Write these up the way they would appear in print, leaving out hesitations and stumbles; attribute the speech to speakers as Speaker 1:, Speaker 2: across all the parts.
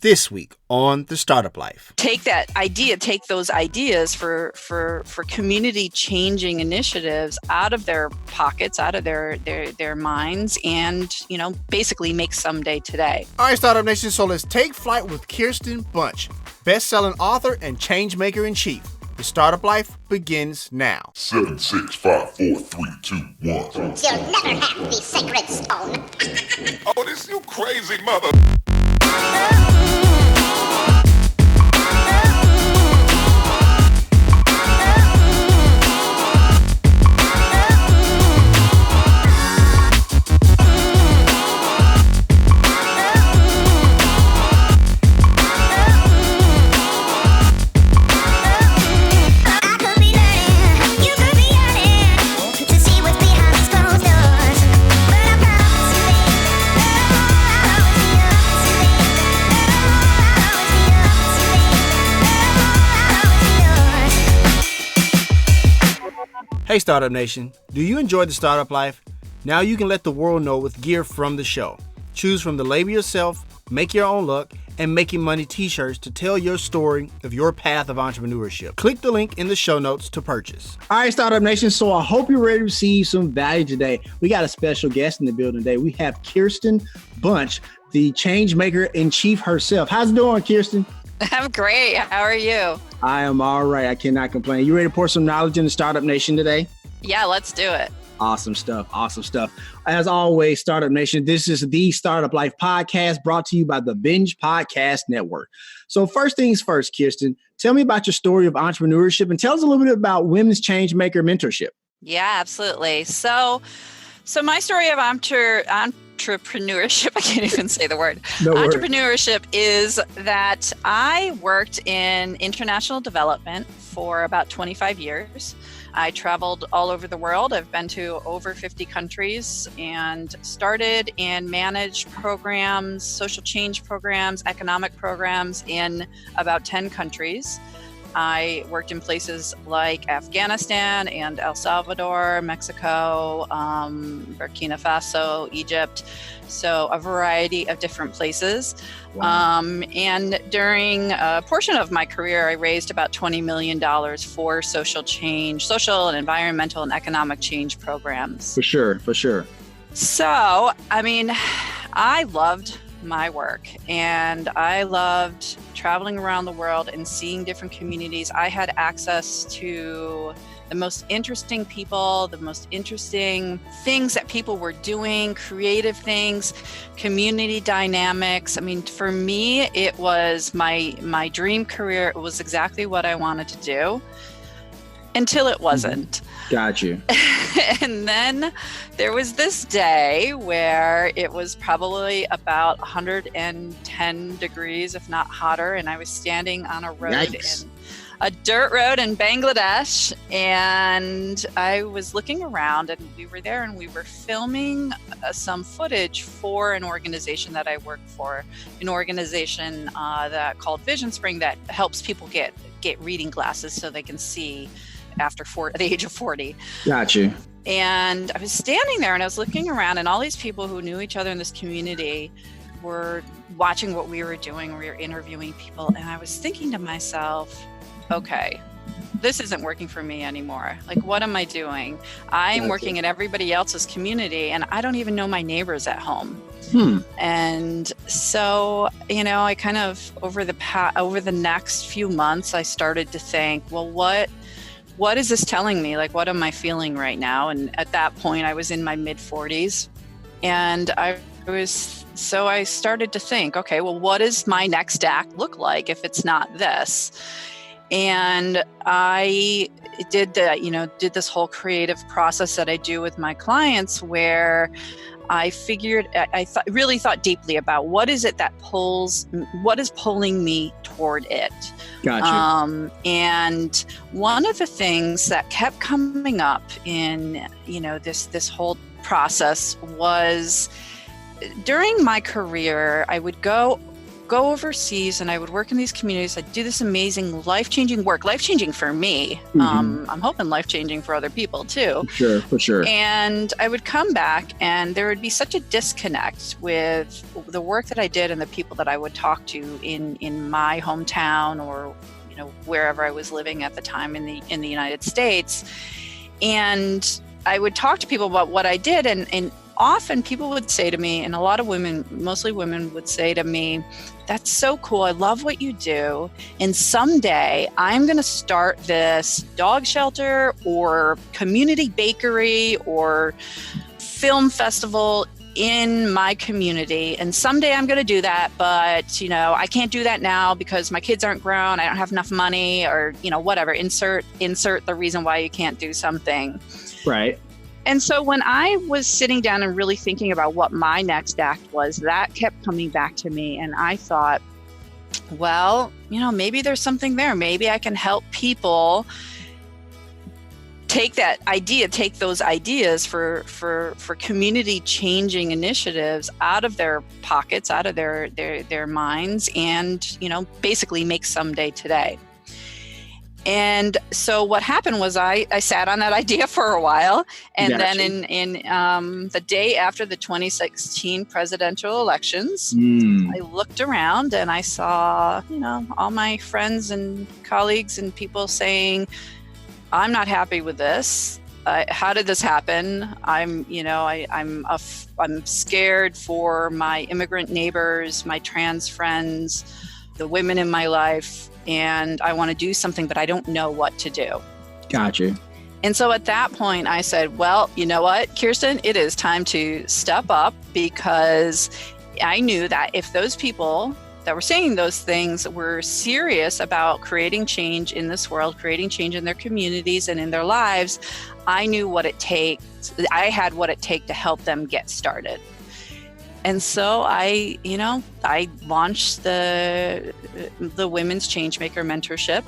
Speaker 1: This week on The Startup Life.
Speaker 2: Take those ideas for community changing initiatives out of their pockets, out of their minds, and, basically make someday today.
Speaker 1: All right, Startup Nation, so let's take flight with Kirsten Bunch, best-selling author and Changemaker in Chief. The Startup Life begins now.
Speaker 3: 7, 6, 5, 4, 3, 2, 1.
Speaker 4: You'll never have the sacred stone.
Speaker 3: Oh, this you crazy mother.
Speaker 1: Hey, Startup Nation, do you enjoy the startup life? Now you can let the world know with gear from the show. Choose from the label yourself, make your own look, and making money t-shirts to tell your story of your path of entrepreneurship. Click the link in the show notes to purchase. All right, Startup Nation, so I hope you're ready to receive some value today. We got a special guest in the building today. We have Kirsten Bunch, the Changemaker in Chief herself. How's it doing, Kirsten?
Speaker 2: I'm great. How are you?
Speaker 1: I am all right. I cannot complain. You ready to pour some knowledge in the Startup Nation today?
Speaker 2: Yeah, let's do it.
Speaker 1: Awesome stuff. Awesome stuff. As always, Startup Nation, this is the Startup Life podcast brought to you by the Binge Podcast Network. So first things first, Kirsten, tell me about your story of entrepreneurship and tell us a little bit about Women's Changemaker mentorship.
Speaker 2: Yeah, absolutely. So my story of entrepreneurship, I can't even say the word.
Speaker 1: No
Speaker 2: entrepreneurship is that I worked in international development for about 25 years. I traveled all over the world. I've been to over 50 countries and started and managed programs, social change programs, economic programs in about 10 countries. I worked in places like Afghanistan and El Salvador, Mexico, Burkina Faso, Egypt. So a variety of different places. Wow. And during a portion of my career, I raised about $20 million for social change, social and environmental and economic change programs.
Speaker 1: For sure.
Speaker 2: So, I loved my work and I loved traveling around the world and seeing different communities. I had access to the most interesting people, the most interesting things that people were doing, creative things, community dynamics. For me, it was my dream career. It was exactly what I wanted to do until it wasn't.
Speaker 1: Got you.
Speaker 2: And then there was this day where it was probably about 110 degrees, if not hotter, and I was standing on a road
Speaker 1: Yikes.
Speaker 2: in a dirt road in Bangladesh, and I was looking around, and we were there, and we were filming some footage for an organization that I work for, an organization that called Vision Spring that helps people get reading glasses so they can see after the age of 40.
Speaker 1: Got you.
Speaker 2: And I was standing there and I was looking around, and all these people who knew each other in this community were watching what we were doing. We were interviewing people, and I was thinking to myself, okay, this isn't working for me anymore. Like, what am I doing? I'm working in everybody else's community and I don't even know my neighbors at home. And so, I kind of over the next few months, I started to think, well, what is this telling me? Like, what am I feeling right now? And at that point, I was in my mid-40s, and I started to think, okay, well, what does my next act look like if it's not this? And I did this whole creative process that I do with my clients, where I really thought deeply about what is pulling me toward it.
Speaker 1: Gotcha.
Speaker 2: And one of the things that kept coming up in, this whole process was during my career, I would go go overseas and I would work in these communities. I'd do this amazing life-changing work, life-changing for me. I'm hoping life-changing for other people too.
Speaker 1: For sure.
Speaker 2: And I would come back and there would be such a disconnect with the work that I did and the people that I would talk to in my hometown or, you know, wherever I was living at the time in the United States. And I would talk to people about what I did, and often people would say to me, and a lot of women, mostly women, would say to me, "That's so cool. I love what you do. And someday I'm going to start this dog shelter or community bakery or film festival in my community. And someday I'm going to do that. But, you know, I can't do that now because my kids aren't grown. I don't have enough money or, you know, whatever. Insert the reason why you can't do something."
Speaker 1: Right.
Speaker 2: And so when I was sitting down and really thinking about what my next act was, that kept coming back to me. And I thought, well, you know, maybe there's something there. Maybe I can help people take those ideas for community changing initiatives out of their pockets, out of their minds, and, you know, basically make someday today. And so what happened was I sat on that idea for a while. And
Speaker 1: Gotcha.
Speaker 2: then in the day after the 2016 presidential elections, I looked around and I saw, you know, all my friends and colleagues and people saying, "I'm not happy with this. How did this happen? I'm scared for my immigrant neighbors, my trans friends, the women in my life, and I want to do something, but I don't know what to do."
Speaker 1: Gotcha.
Speaker 2: And so at that point, I said, well, you know what, Kirsten, it is time to step up, because I knew that if those people that were saying those things were serious about creating change in this world, creating change in their communities and in their lives, I knew what it takes. I had what it takes to help them get started. And so I launched the Women's Changemaker Mentorship,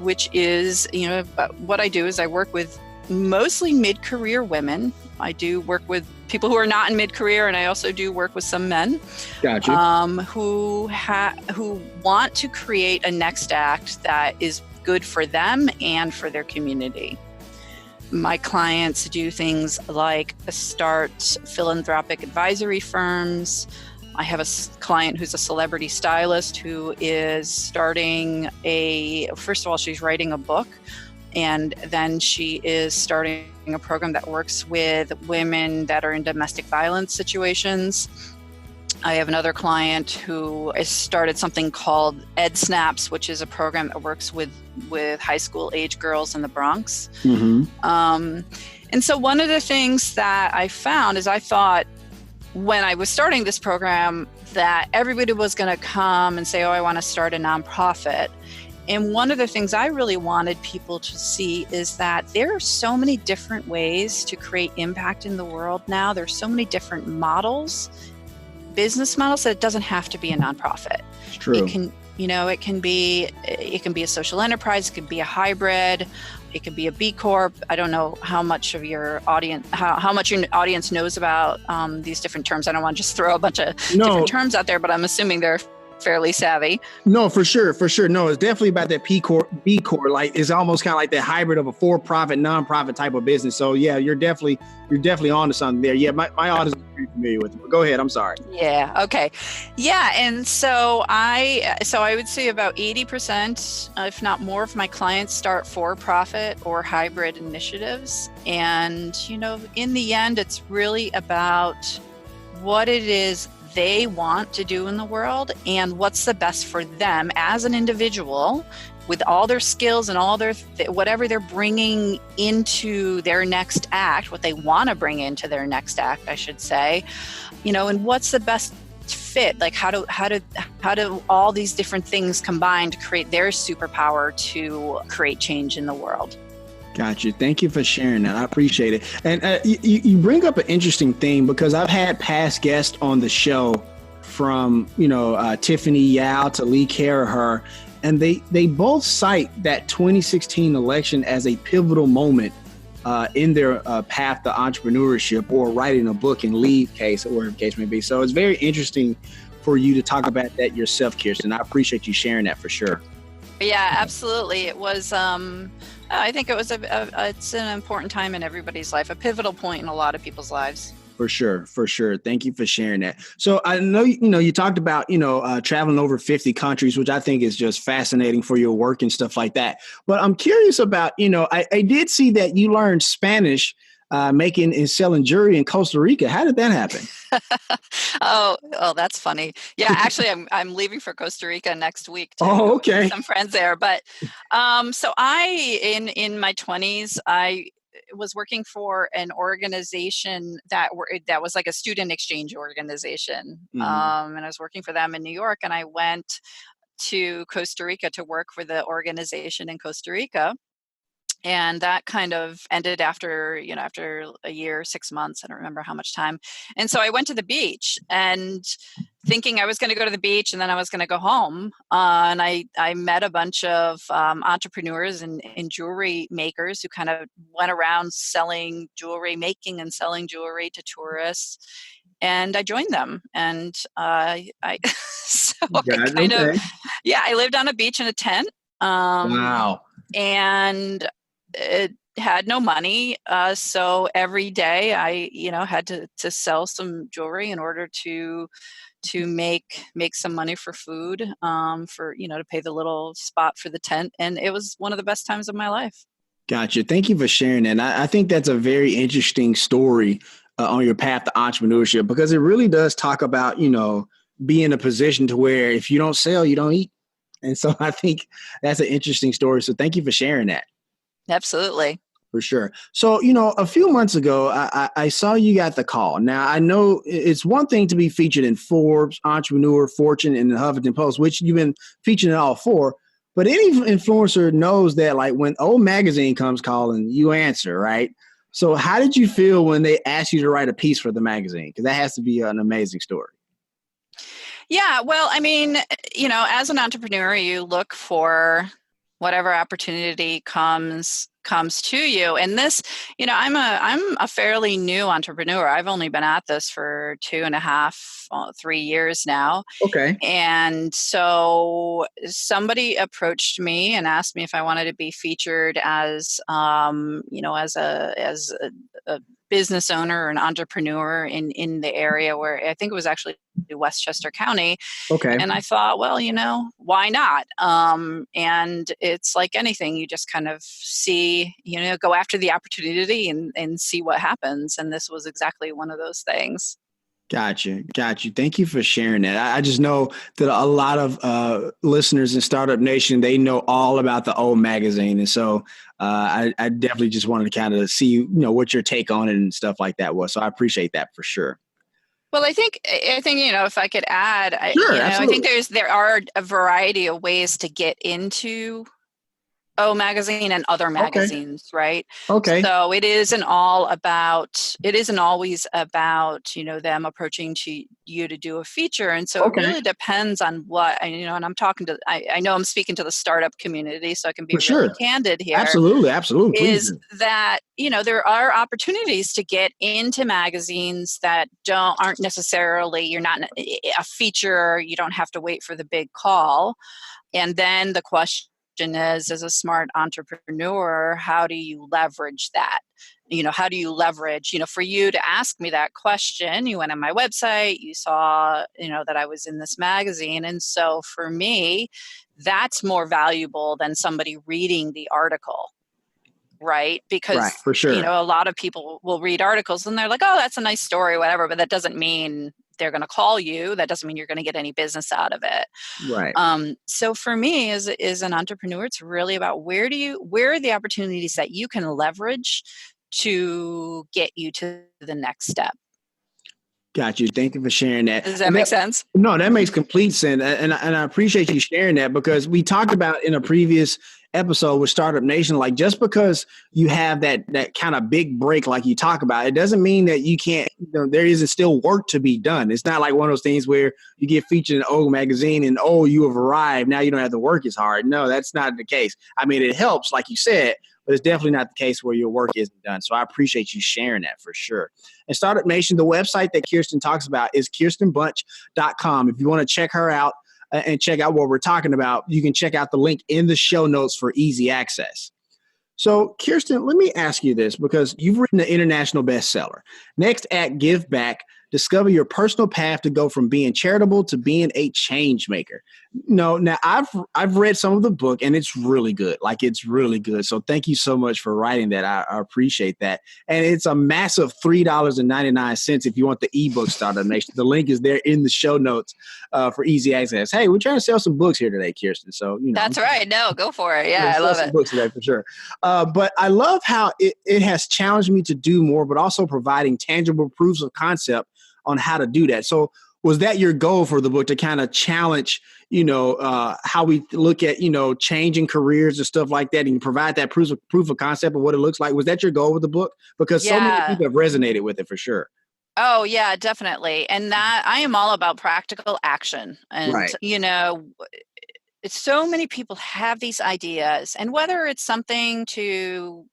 Speaker 2: which is, you know, what I do is I work with mostly mid-career women. I do work with people who are not in mid-career, and I also do work with some men.
Speaker 1: Gotcha.
Speaker 2: Who want to create a next act that is good for them and for their community. My clients do things like start philanthropic advisory firms. I have a client who's a celebrity stylist who is starting first of all, she's writing a book, and then she is starting a program that works with women that are in domestic violence situations. I have another client who has started something called Ed Snaps, which is a program that works with high school age girls in the Bronx. And so one of the things that I found is I thought when I was starting this program that everybody was going to come and say, "Oh, I want to start a nonprofit." And one of the things I really wanted people to see is that there are so many different ways to create impact in the world now. There's so many different business models, that it doesn't have to be a nonprofit.
Speaker 1: It's true.
Speaker 2: It can be a social enterprise, it can be a hybrid, it can be a B Corp. I don't know how much of your audience, how much your audience knows about these different terms. I don't want to just throw a bunch of different terms out there, but I'm assuming they're fairly savvy. No,
Speaker 1: for sure. No, it's definitely about that B Corp. Like, it's almost kind of like the hybrid of a for-profit, nonprofit type of business. So yeah, you're definitely on to something there. Yeah, my audience is pretty familiar with it. But go ahead. I'm sorry.
Speaker 2: Yeah. Okay. Yeah. And so I would say about 80%, if not more, of my clients start for-profit or hybrid initiatives. And, you know, in the end, it's really about what it is they want to do in the world and what's the best for them as an individual, with all their skills and all their whatever they're bringing into their next act, what they want to bring into their next act, I should say, you know, and what's the best fit, like how do all these different things combine to create their superpower to create change in the world.
Speaker 1: Gotcha. Thank you for sharing that. I appreciate it. And you bring up an interesting thing, because I've had past guests on the show from, Tiffany Yao to Lee Caraher, and they both cite that 2016 election as a pivotal moment in their path to entrepreneurship or writing a book in Lee's case, or whatever the case may be. So it's very interesting for you to talk about that yourself, Kirsten. I appreciate you sharing that for sure.
Speaker 2: Yeah, absolutely. It was, I think it was it's an important time in everybody's life, a pivotal point in a lot of people's lives.
Speaker 1: For sure. Thank you for sharing that. So I know, you talked about, traveling over 50 countries, which I think is just fascinating for your work and stuff like that. But I'm curious about, I did see that you learned Spanish making and selling jewelry in Costa Rica. How did that happen?
Speaker 2: Oh, that's funny. Yeah, actually, I'm leaving for Costa Rica next week to
Speaker 1: Oh,
Speaker 2: go
Speaker 1: okay.
Speaker 2: see some friends there. But so in my 20s, I was working for an organization that was like a student exchange organization, and I was working for them in New York, and I went to Costa Rica to work for the organization in Costa Rica. And that kind of ended after a year, 6 months. I don't remember how much time. And so I went to the beach and thinking I was going to go to the beach and then I was going to go home. And I met a bunch of entrepreneurs and jewelry makers who kind of went around making and selling jewelry to tourists. And I joined them. And I lived on a beach in a tent.
Speaker 1: Wow.
Speaker 2: And it had no money. So every day I, had to sell some jewelry in order to make some money for food, to pay the little spot for the tent. And it was one of the best times of my life.
Speaker 1: Gotcha. Thank you for sharing that. And I think that's a very interesting story on your path to entrepreneurship, because it really does talk about, be in a position to where if you don't sell, you don't eat. And so I think that's an interesting story. So thank you for sharing that.
Speaker 2: Absolutely.
Speaker 1: For sure. So, a few months ago, I saw you got the call. Now, I know it's one thing to be featured in Forbes, Entrepreneur, Fortune, and the Huffington Post, which you've been featured in all four. But any influencer knows that, like, when Old Magazine comes calling, you answer, right? So how did you feel when they asked you to write a piece for the magazine? Because that has to be an amazing story.
Speaker 2: Yeah, well, I mean, as an entrepreneur, you look for whatever opportunity comes to you. And this, I'm a fairly new entrepreneur. I've only been at this for 2.5, 3 years now.
Speaker 1: Okay.
Speaker 2: And so somebody approached me and asked me if I wanted to be featured as a business owner or an entrepreneur in the area, where I think it was actually Westchester County.
Speaker 1: Okay.
Speaker 2: And I thought, well, why not? And it's like anything, you just kind of see, go after the opportunity and see what happens. And this was exactly one of those things.
Speaker 1: Gotcha. Thank you for sharing that. I just know that a lot of listeners in Startup Nation, they know all about the Old Magazine. And so I definitely just wanted to kind of see, what your take on it and stuff like that was. So I appreciate that for sure.
Speaker 2: Well, I think, if I could add,
Speaker 1: Sure,
Speaker 2: I think there are a variety of ways to get into O Magazine and other magazines, right?
Speaker 1: Okay.
Speaker 2: So it isn't always about, them approaching to you to do a feature. And so it really depends on what, and I'm talking to, I know I'm speaking to the startup community, so I can be really candid here.
Speaker 1: Absolutely.
Speaker 2: Is that, there are opportunities to get into magazines that aren't necessarily, you're not a feature, you don't have to wait for the big call. And then the question is, as a smart entrepreneur, how do you leverage that? How do you leverage, for you to ask me that question, you went on my website, you saw, that I was in this magazine. And so for me, that's more valuable than somebody reading the article. Right. Because,
Speaker 1: for sure.
Speaker 2: A lot of people will read articles and they're like, oh, that's a nice story, whatever. But that doesn't mean they're going to call you. That doesn't mean you're going to get any business out of it.
Speaker 1: Right.
Speaker 2: So for me as an entrepreneur, it's really about where are the opportunities that you can leverage to get you to the next step.
Speaker 1: Got you. Thank you for sharing that.
Speaker 2: Does that make sense?
Speaker 1: No, that makes complete sense. And I appreciate you sharing that, because we talked about in a previous episode with Startup Nation, like, just because you have that kind of big break like you talk about, it doesn't mean that you can't, there isn't still work to be done. It's not like one of those things where you get featured in Old Magazine and, oh, you have arrived, now you don't have to work as hard. No, that's not the case. I mean, it helps, like you said, but it's definitely not the case where your work isn't done. So I appreciate you sharing that for sure. And Startup Nation, the website that Kirsten talks about is kirstenbunch.com. If you want to check her out and check out what we're talking about, you can check out the link in the show notes for easy access. So, Kirsten, let me ask you this, because you've written an international bestseller. Next Act, Give Back. Discover your personal path to go from being charitable to being a change maker. No, now I've read some of the book and it's really good. Like, it's really good. So thank you so much for writing that. I appreciate that. And it's a massive $3.99 if you want the ebook, Startup Nation. The link is there in the show notes for easy access. Hey, we're trying to sell some books here today, Kirsten. So,
Speaker 2: That's right. No, go for it. Yeah, I love it.
Speaker 1: Books today for sure. But I love how it has challenged me to do more, but also providing tangible proofs of concept on how to do that. So was that your goal for the book, to kind of challenge, how we look at, changing careers and stuff like that, and provide that proof of concept of what it looks like? Was that your goal with the book? Because so many people have resonated with it for sure.
Speaker 2: Oh, yeah, definitely. And that I am all about practical action. And,
Speaker 1: right.
Speaker 2: It's so many people have these ideas, and whether it's something to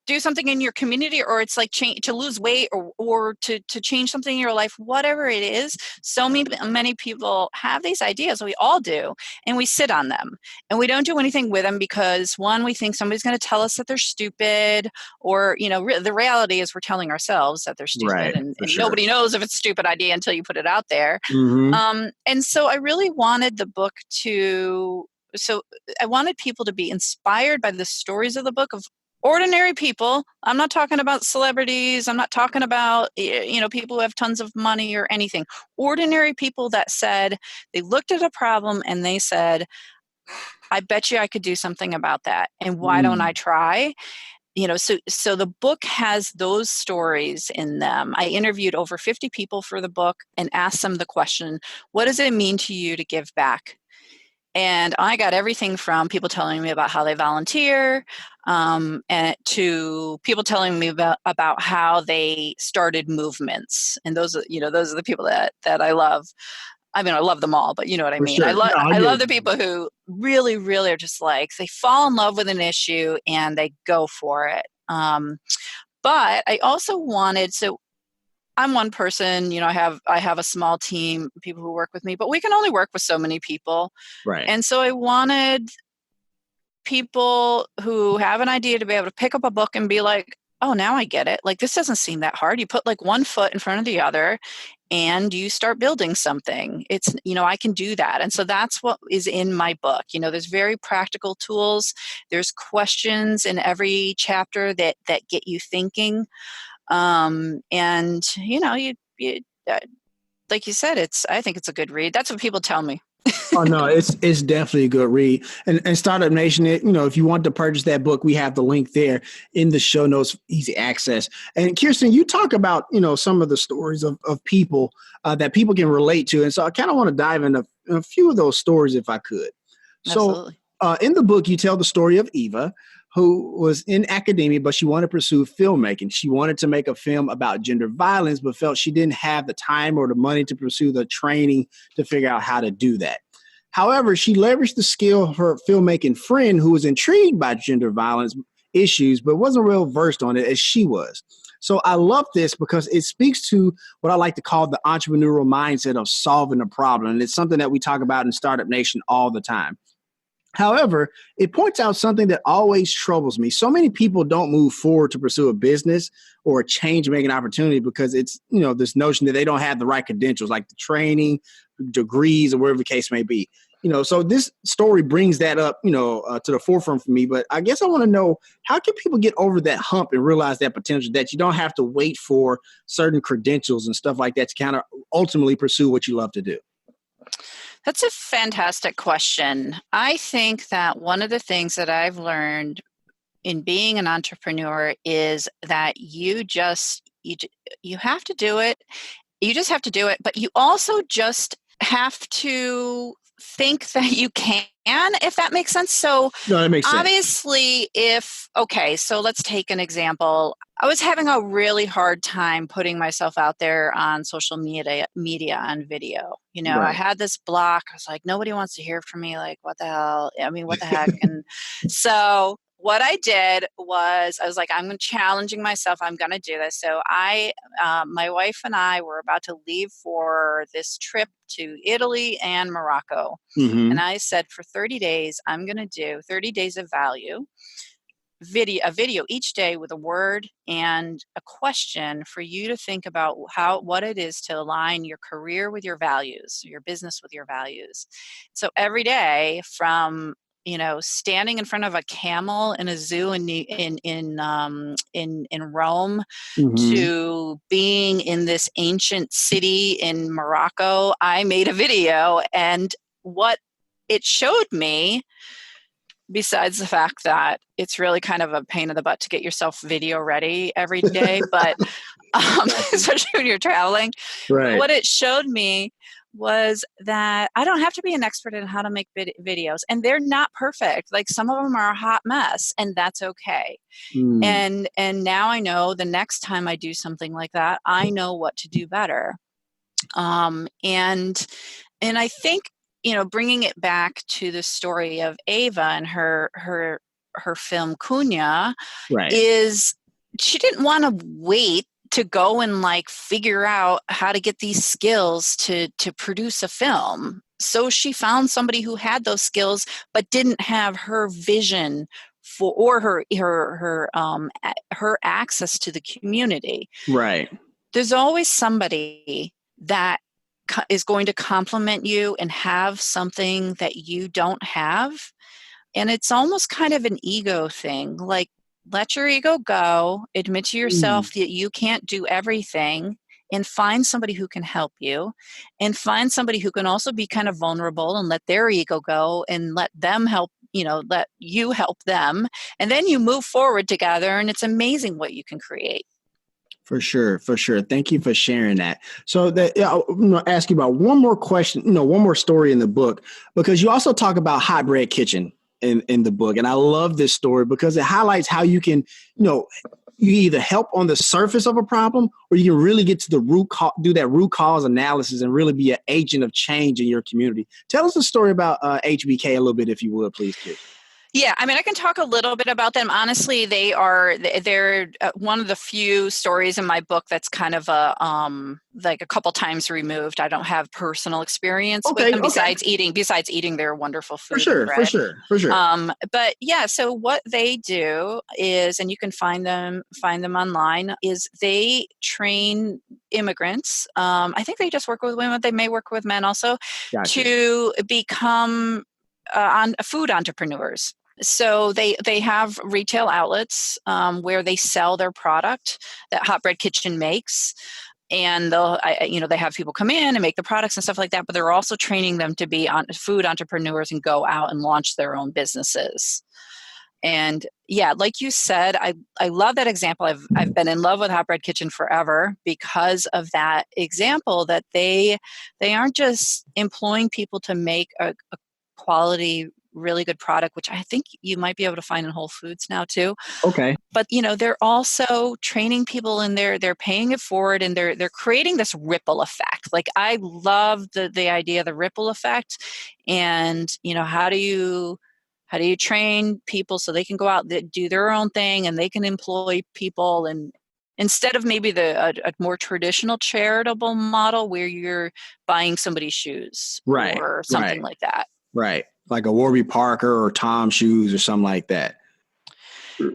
Speaker 2: do something in your community, or it's like to lose weight, or to change something in your life, whatever it is, so many people have these ideas. We all do. And we sit on them and we don't do anything with them because, one, we think somebody's going to tell us that they're stupid, or, the reality is we're telling ourselves that they're stupid,
Speaker 1: right,
Speaker 2: and
Speaker 1: sure.
Speaker 2: Nobody knows if it's a stupid idea until you put it out there.
Speaker 1: Mm-hmm.
Speaker 2: And so I really wanted the book so I wanted people to be inspired by the stories of the book of ordinary people. I'm not talking about celebrities. I'm not talking about, people who have tons of money or anything. Ordinary people that said, they looked at a problem and they said, I bet you I could do something about that. And why don't I try? So the book has those stories in them. I interviewed over 50 people for the book and asked them the question, what does it mean to you to give back? And I got everything from people telling me about how they volunteer, and to people telling me about how they started movements. And those are the people that I love. I mean, I love them all, but you know what I mean?
Speaker 1: Sure.
Speaker 2: I love the people who really, really are just like, they fall in love with an issue and they go for it. But I also wanted, I'm one person, I have a small team, people who work with me, but we can only work with so many people.
Speaker 1: Right.
Speaker 2: And so I wanted people who have an idea to be able to pick up a book and be like, oh, now I get it. Like, this doesn't seem that hard. You put like one foot in front of the other and you start building something. It's, I can do that. And so that's what is in my book. There's very practical tools. There's questions in every chapter that get you thinking. And you like you said, I think it's a good read. That's what people tell me.
Speaker 1: Oh no, it's definitely a good read. And Startup Nation, if you want to purchase that book, we have the link there in the show notes, easy access. And Kirsten, you talk about, some of the stories of people that people can relate to. And so I kind of want to dive into a few of those stories if I could.
Speaker 2: Absolutely.
Speaker 1: So in the book, you tell the story of Eva, who was in academia, but she wanted to pursue filmmaking. She wanted to make a film about gender violence, but felt she didn't have the time or the money to pursue the training to figure out how to do that. However, she leveraged the skill of her filmmaking friend who was intrigued by gender violence issues, but wasn't real versed on it as she was. So I love this because it speaks to what I like to call the entrepreneurial mindset of solving a problem. And it's something that we talk about in Startup Nation all the time. However, it points out something that always troubles me. So many people don't move forward to pursue a business or a change-making opportunity because it's, this notion that they don't have the right credentials, like the training, degrees, or whatever the case may be. So this story brings that up, to the forefront for me. But I guess I want to know, how can people get over that hump and realize that potential, that you don't have to wait for certain credentials and stuff like that to kind of ultimately pursue what you love to do?
Speaker 2: That's a fantastic question. I think that one of the things that I've learned in being an entrepreneur is that you have to do it. You just have to do it, but you also just have to think that you can, if that makes sense. So
Speaker 1: no, that makes sense.
Speaker 2: Obviously, so let's take an example. I was having a really hard time putting myself out there on social media on video. Right. I had this block. I was like, nobody wants to hear from me. Like, what the hell? I mean, what the heck? And so what I did was I was like, I'm challenging myself. I'm going to do this. So my wife and I were about to leave for this trip to Italy and Morocco.
Speaker 1: Mm-hmm.
Speaker 2: And I said, for 30 days, I'm going to do 30 days of value. A video each day with a word and a question for you to think about what it is to align your career with your values, your business with your values. So every day, from standing in front of a camel in a zoo in Rome,
Speaker 1: Mm-hmm.
Speaker 2: to being in this ancient city in Morocco, I made a video, and what it showed me, besides the fact that it's really kind of a pain in the butt to get yourself video ready every day, but especially when you're traveling,
Speaker 1: Right.
Speaker 2: what it showed me was that I don't have to be an expert in how to make videos, and they're not perfect. Like, some of them are a hot mess, and that's okay.
Speaker 1: Mm.
Speaker 2: And now I know the next time I do something like that, I know what to do better. And I think, bringing it back to the story of Ava and her film Cunha,
Speaker 1: Right.
Speaker 2: is she didn't want to wait to go and figure out how to get these skills to produce a film. So she found somebody who had those skills but didn't have her vision or her access to the community.
Speaker 1: Right.
Speaker 2: There's always somebody that is going to compliment you and have something that you don't have. And it's almost kind of an ego thing. Like, let your ego go, admit to yourself that you can't do everything, and find somebody who can help you, and find somebody who can also be kind of vulnerable and let their ego go and let them help, let you help them. And then you move forward together, and it's amazing what you can create.
Speaker 1: For sure. Thank you for sharing that. So I'm going to ask you about one more question, one more story in the book, because you also talk about Hot Bread Kitchen in the book. And I love this story because it highlights how you can, you either help on the surface of a problem, or you can really get to the do that root cause analysis and really be an agent of change in your community. Tell us a story about HBK a little bit, if you would, please, Kirsten.
Speaker 2: Yeah, I mean, I can talk a little bit about them. Honestly, they're one of the few stories in my book that's kind of a couple times removed. I don't have personal experience with them besides eating their wonderful food.
Speaker 1: For sure.
Speaker 2: But yeah, so what they do is, and you can find them online, is they train immigrants. I think they just work with women. They may work with men also. Gotcha. To become food entrepreneurs. So they have retail outlets where they sell their product that Hot Bread Kitchen makes, and they have people come in and make the products and stuff like that. But they're also training them to be food entrepreneurs and go out and launch their own businesses. And yeah, like you said, I love that example. I've been in love with Hot Bread Kitchen forever because of that example, that they aren't just employing people to make a quality, really good product, which I think you might be able to find in Whole Foods now too.
Speaker 1: Okay.
Speaker 2: But they're also training people, and they're paying it forward, and they're creating this ripple effect. Like, I love the idea of the ripple effect. And how do you train people so they can go out and do their own thing, and they can employ people, and instead of maybe a more traditional charitable model where you're buying somebody's shoes,
Speaker 1: right,
Speaker 2: or something like that.
Speaker 1: Right. Like a Warby Parker or Tom shoes or something like that.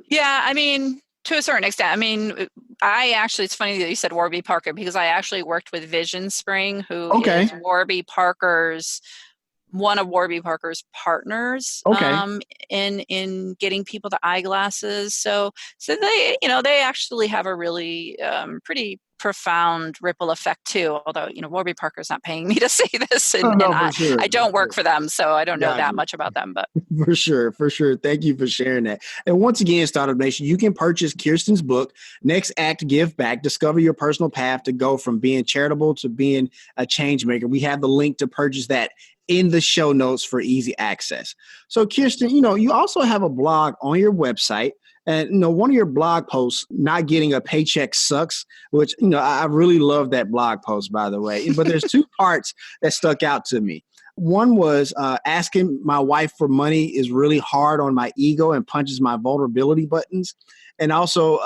Speaker 2: Yeah. I mean, to a certain extent. I mean, it's funny that you said Warby Parker, because I actually worked with Vision Spring, who is one of Warby Parker's partners in getting people the eyeglasses. So they, they actually have a really pretty profound ripple effect too. Although, Warby Parker's not paying me to say this, and I don't work for them, so I don't know that much about them. But
Speaker 1: for sure. Thank you for sharing that. And once again, Startup Nation, you can purchase Kirsten's book, Next Act, Give Back, Discover Your Personal Path to Go From Being Charitable to Being a Changemaker. We have the link to purchase that in the show notes for easy access. So Kirsten, you also have a blog on your website, and one of your blog posts, Not Getting a Paycheck Sucks, which, I really love that blog post, by the way. But there's two parts that stuck out to me. One was asking my wife for money is really hard on my ego and punches my vulnerability buttons. And also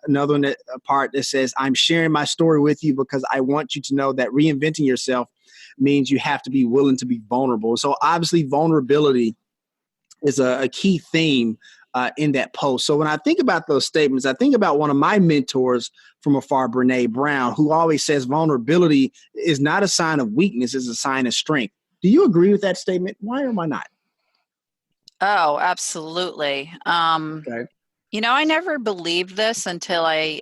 Speaker 1: another one a part that says, I'm sharing my story with you because I want you to know that reinventing yourself means you have to be willing to be vulnerable. So obviously vulnerability is a key theme in that post. So when I think about those statements, I think about one of my mentors from afar, Brene Brown, who always says vulnerability is not a sign of weakness, it's a sign of strength. Do you agree with that statement? Why or why not?
Speaker 2: Oh, absolutely.
Speaker 1: Okay.
Speaker 2: I never believed this until I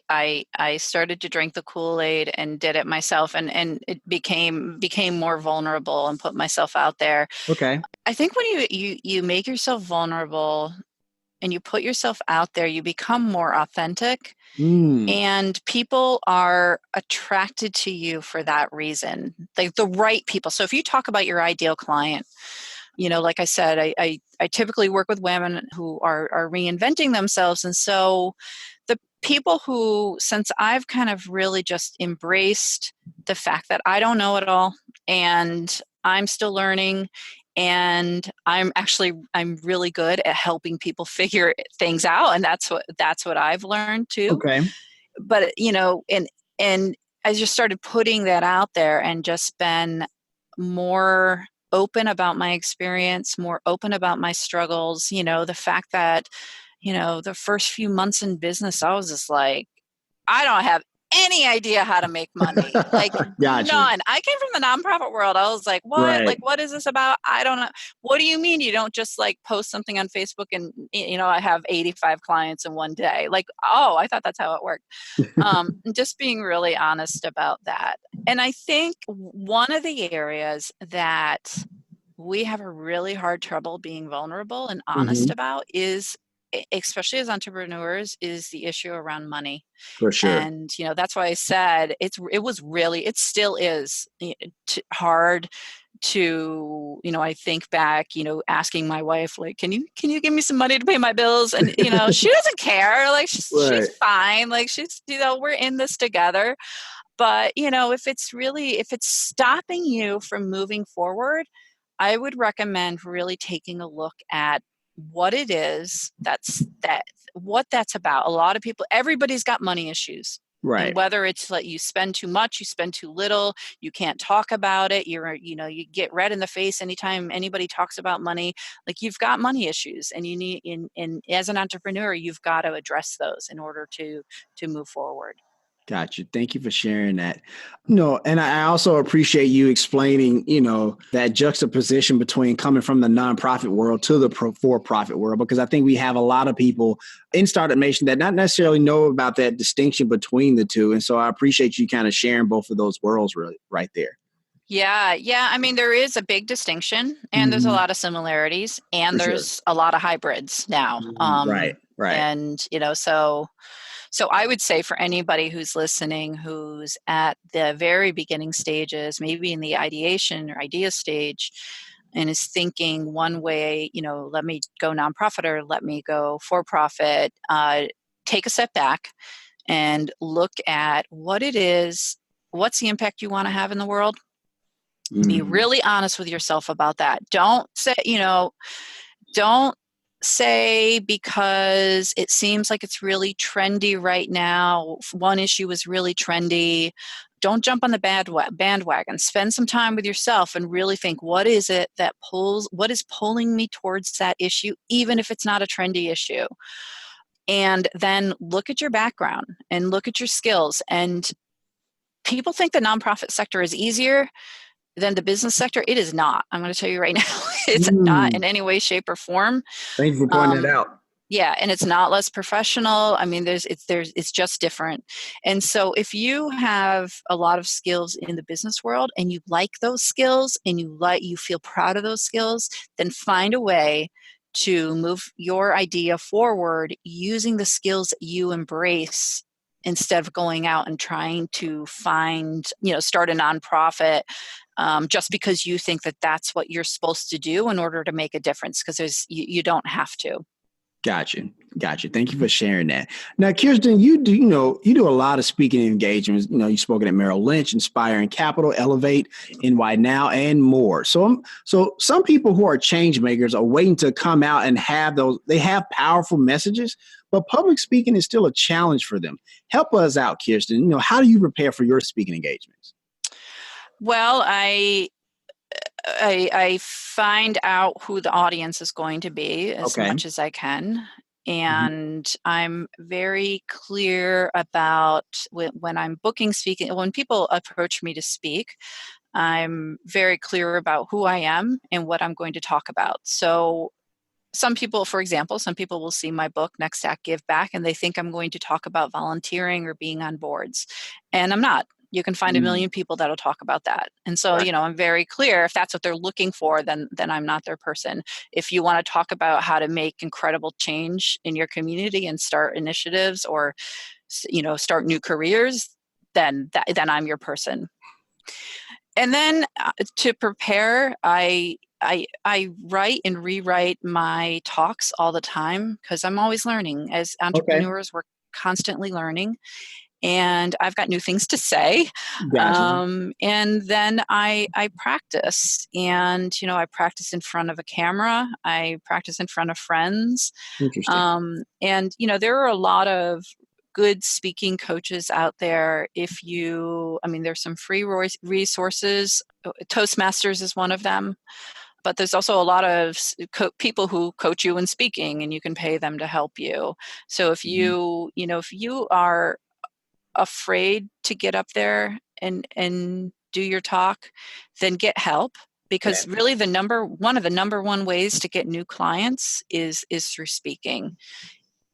Speaker 2: started to drink the Kool-Aid and did it myself, and it became more vulnerable and put myself out there.
Speaker 1: Okay.
Speaker 2: I think when you make yourself vulnerable and you put yourself out there, you become more authentic, and people are attracted to you for that reason, like the right people. So if you talk about your ideal client, like I said, I typically work with women who are reinventing themselves. And so the people who, since I've kind of really just embraced the fact that I don't know it all and I'm still learning, and I'm really good at helping people figure things out. And that's what I've learned too.
Speaker 1: Okay.
Speaker 2: But, and I just started putting that out there and just been more open about my experience, more open about my struggles. The fact that, the first few months in business, I was just like, I don't have any idea how to make money. Like
Speaker 1: Gotcha.
Speaker 2: none. I came from the nonprofit world. I was like, what?
Speaker 1: Right.
Speaker 2: Like, what is this about? I don't know. What do you mean you don't just like post something on Facebook and, I have 85 clients in one day? Like, oh, I thought that's how it worked. Just being really honest about that. And I think one of the areas that we have a really hard trouble being vulnerable and honest about is, especially as entrepreneurs, is the issue around money.
Speaker 1: For sure.
Speaker 2: And that's why I said it still is hard to, I think back, asking my wife, like, can you give me some money to pay my bills? And she doesn't care. Like she's fine. Like she's, we're in this together. But if it's stopping you from moving forward, I would recommend really taking a look at what it is what that's about. A lot of people, everybody's got money issues.
Speaker 1: Right.
Speaker 2: And whether it's like you spend too much, you spend too little, you can't talk about it, you get red in the face anytime anybody talks about money, like you've got money issues, and you need in as an entrepreneur, you've got to address those in order to move forward.
Speaker 1: Gotcha. Thank you for sharing that. No, and I also appreciate you explaining, that juxtaposition between coming from the nonprofit world to the for-profit world, because I think we have a lot of people in Startup Nation that not necessarily know about that distinction between the two. And so I appreciate you kind of sharing both of those worlds really right there.
Speaker 2: Yeah. I mean, there is a big distinction, and there's a lot of similarities, and there's a lot of hybrids now.
Speaker 1: Right.
Speaker 2: And, so I would say for anybody who's listening, who's at the very beginning stages, maybe in the ideation or idea stage, and is thinking one way, let me go nonprofit or let me go for profit, take a step back and look at what it is, what's the impact you want to have in the world. Be really honest with yourself about that. Don't say because it seems like it's really trendy right now, one issue is really trendy. Don't jump on the bandwagon. Spend some time with yourself and really think, what is pulling me towards that issue, even if it's not a trendy issue. And then look at your background and look at your skills. And people think the nonprofit sector is easier than the business sector. It is not. I'm going to tell you right now, it's not in any way, shape, or form.
Speaker 1: Thank you for pointing that out.
Speaker 2: Yeah, and it's not less professional. I mean, it's just different. And so if you have a lot of skills in the business world and you like those skills and you feel proud of those skills, then find a way to move your idea forward using the skills that you embrace, instead of going out and trying to start a nonprofit just because you think that that's what you're supposed to do in order to make a difference, because you don't have to.
Speaker 1: Gotcha. Thank you for sharing that. Now, Kirsten, you do a lot of speaking engagements. You've spoken at Merrill Lynch, Inspiring Capital, Elevate, NY Now, and more. So some people who are change makers are waiting to come out and have those. They have powerful messages, but public speaking is still a challenge for them. Help us out, Kirsten. How do you prepare for your speaking engagements?
Speaker 2: Well, I find out who the audience is going to be as much as I can. And I'm very clear about when I'm booking speaking, when people approach me to speak, I'm very clear about who I am and what I'm going to talk about. So some people, for example, will see my book, Next Act, Give Back, and they think I'm going to talk about volunteering or being on boards. And I'm not. You can find a million people that'll talk about that. And so, I'm very clear, if that's what they're looking for, then I'm not their person. If you want to talk about how to make incredible change in your community and start initiatives or, start new careers, then I'm your person. And then to prepare, I write and rewrite my talks all the time because I'm always learning. As entrepreneurs, we're constantly learning. And I've got new things to say.
Speaker 1: Gotcha.
Speaker 2: And then I practice. And, I practice in front of a camera. I practice in front of friends.
Speaker 1: Interesting.
Speaker 2: And, there are a lot of good speaking coaches out there. There's some free resources. Toastmasters is one of them. But there's also a lot of people who coach you in speaking, and you can pay them to help you. So if you are afraid to get up there and do your talk, then get help, because really one of the number one ways to get new clients is through speaking.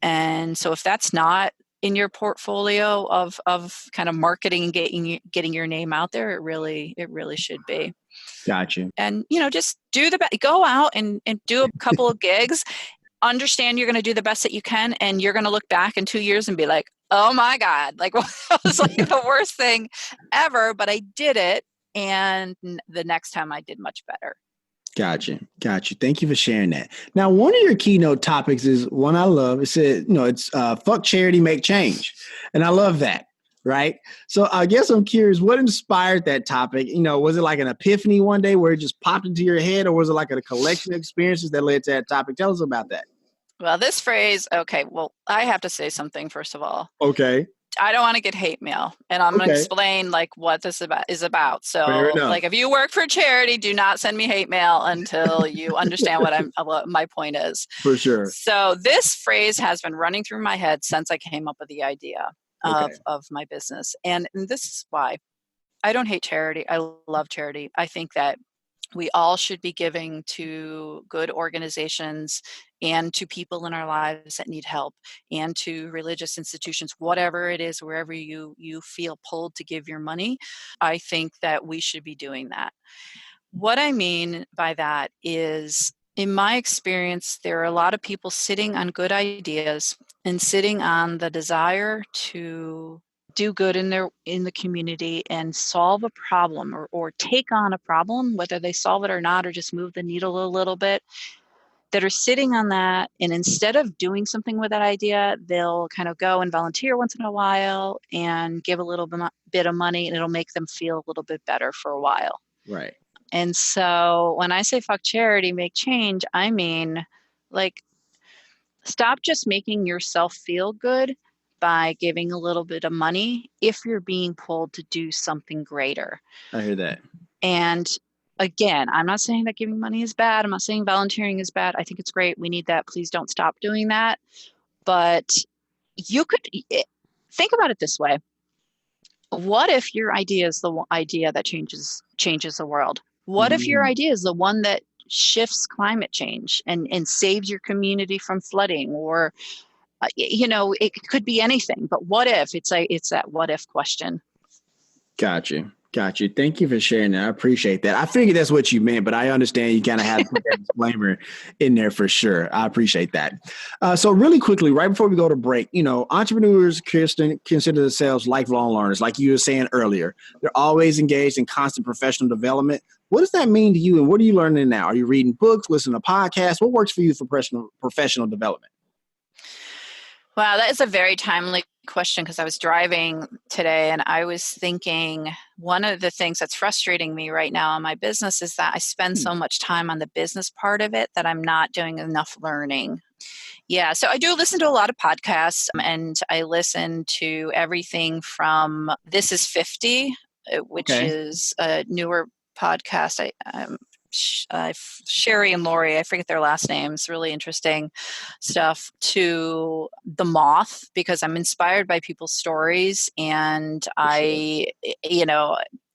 Speaker 2: And so if that's not in your portfolio of kind of marketing and getting your name out there, it really should be.
Speaker 1: Gotcha.
Speaker 2: And just go out and do a couple of gigs. Understand you're going to do the best that you can, and you're going to look back in 2 years and be like, oh my God, like it was like the worst thing ever, but I did it. And the next time I did much better.
Speaker 1: Gotcha. Thank you for sharing that. Now, one of your keynote topics is one I love. It said, it's fuck charity, make change. And I love that. Right. So I guess I'm curious, what inspired that topic? Was it like an epiphany one day where it just popped into your head, or was it like a collection of experiences that led to that topic? Tell us about that.
Speaker 2: Well, this phrase, okay, well, I have to say something first of all.
Speaker 1: Okay.
Speaker 2: I don't want to get hate mail, and I'm going to explain what this is about. So like if you work for charity, do not send me hate mail until you understand what my point is.
Speaker 1: For sure.
Speaker 2: So this phrase has been running through my head since I came up with the idea of my business. And this is why I don't hate charity. I love charity. I think that we all should be giving to good organizations and to people in our lives that need help, and to religious institutions, whatever it is, wherever you feel pulled to give your money. I think that we should be doing that. What I mean by that is, in my experience, there are a lot of people sitting on good ideas and sitting on the desire to do good in the community and solve a problem or take on a problem, whether they solve it or not, or just move the needle a little bit, that are sitting on that. And instead of doing something with that idea, they'll kind of go and volunteer once in a while and give a little bit of money, and it'll make them feel a little bit better for a while.
Speaker 1: Right.
Speaker 2: And so when I say fuck charity, make change, I mean, like, stop just making yourself feel good by giving a little bit of money if you're being pulled to do something greater.
Speaker 1: I hear that.
Speaker 2: And again, I'm not saying that giving money is bad. I'm not saying volunteering is bad. I think it's great. We need that. Please don't stop doing that. But you could think about it this way. What if your idea is the idea that changes the world? What if your idea is the one that shifts climate change and saves your community from flooding, or it could be anything, but what if? It's that what if question.
Speaker 1: Gotcha. Thank you for sharing that. I appreciate that. I figured that's what you meant, but I understand you kind of had to put that disclaimer in there for sure. I appreciate that. So really quickly, right before we go to break, entrepreneurs, Kirsten, consider themselves lifelong learners. Like you were saying earlier, they're always engaged in constant professional development. What does that mean to you, and what are you learning now? Are you reading books, listening to podcasts? What works for you for professional development?
Speaker 2: Wow, that is a very timely question because I was driving today and I was thinking one of the things that's frustrating me right now in my business is that I spend so much time on the business part of it that I'm not doing enough learning. Yeah, so I do listen to a lot of podcasts, and I listen to everything from This Is 50, which
Speaker 1: Okay.
Speaker 2: is a newer podcast. Sherry and Lori, I forget their last names, really interesting stuff, to The Moth, because I'm inspired by people's stories. And